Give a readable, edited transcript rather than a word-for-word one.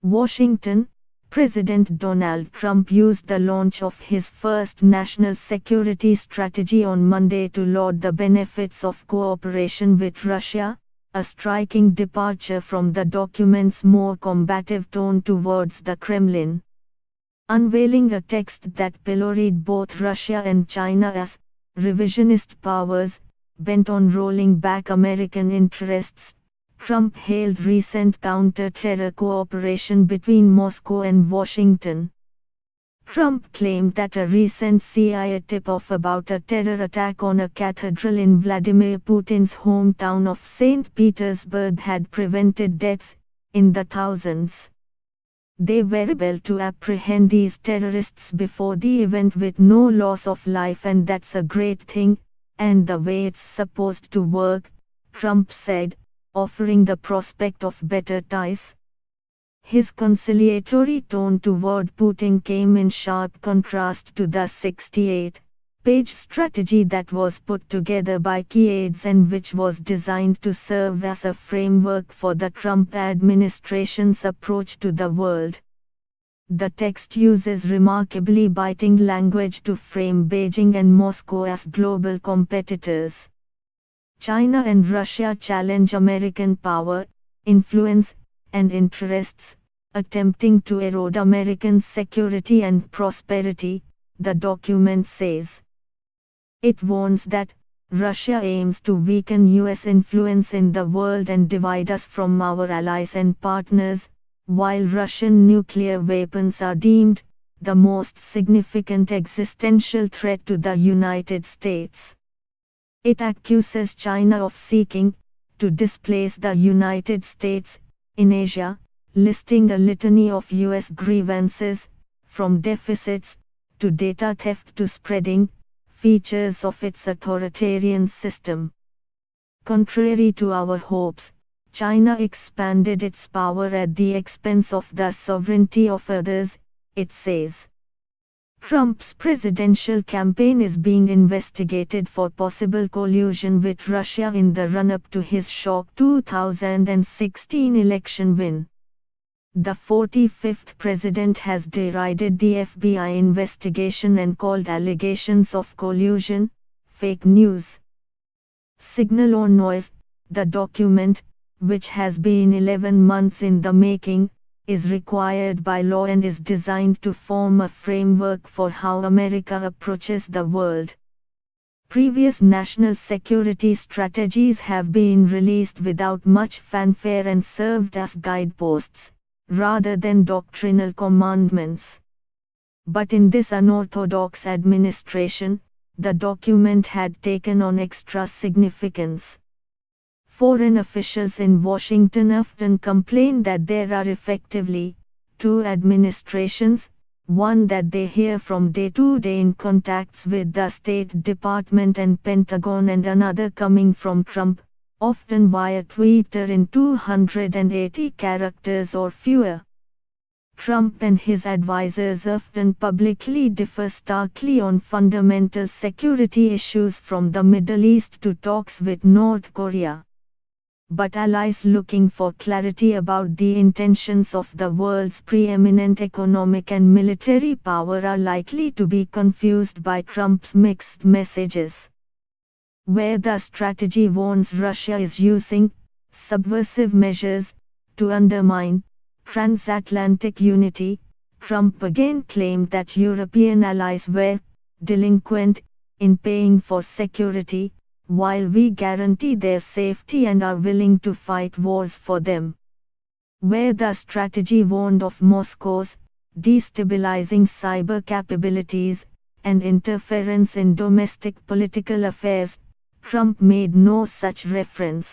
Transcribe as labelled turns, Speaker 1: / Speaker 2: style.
Speaker 1: Washington, President Donald Trump used the launch of his first national security strategy on Monday to laud the benefits of cooperation with Russia, a striking departure from the document's more combative tone towards the Kremlin. Unveiling a text that pilloried both Russia and China as revisionist powers, bent on rolling back American interests, Trump hailed recent counter-terror cooperation between Moscow and Washington. Trump claimed that a recent CIA tip-off about a terror attack on a cathedral in Vladimir Putin's hometown of St. Petersburg had prevented deaths in the thousands. They were able to apprehend these terrorists before the event with no loss of life, and that's a great thing, and the way it's supposed to work, Trump said, offering the prospect of better ties. His conciliatory tone toward Putin came in sharp contrast to the 68-page strategy that was put together by key aides and which was designed to serve as a framework for the Trump administration's approach to the world. The text uses remarkably biting language to frame Beijing and Moscow as global competitors. China and Russia challenge American power, influence, and interests, attempting to erode American security and prosperity, the document says. It warns that Russia aims to weaken U.S. influence in the world and divide us from our allies and partners, while Russian nuclear weapons are deemed the most significant existential threat to the United States. It accuses China of seeking to displace the United States in Asia, listing a litany of U.S. grievances, from deficits to data theft to spreading features of its authoritarian system. Contrary to our hopes, China expanded its power at the expense of the sovereignty of others, it says. Trump's presidential campaign is being investigated for possible collusion with Russia in the run-up to his shock 2016 election win. The 45th president has derided the FBI investigation and called allegations of collusion fake news. Signal on Noise, the document, which has been 11 months in the making, is required by law and is designed to form a framework for how America approaches the world. Previous national security strategies have been released without much fanfare and served as guideposts, rather than doctrinal commandments. But in this unorthodox administration, the document had taken on extra significance. Foreign officials in Washington often complain that there are effectively two administrations, one that they hear from day to day in contacts with the State Department and Pentagon, and another coming from Trump, often via Twitter in 280 characters or fewer. Trump and his advisors often publicly differ starkly on fundamental security issues, from the Middle East to talks with North Korea. But allies looking for clarity about the intentions of the world's preeminent economic and military power are likely to be confused by Trump's mixed messages. Where the strategy warns Russia is using subversive measures to undermine transatlantic unity, Trump again claimed that European allies were delinquent in paying for security, while we guarantee their safety and are willing to fight wars for them. Where the strategy warned of Moscow's destabilizing cyber capabilities and interference in domestic political affairs, Trump made no such reference.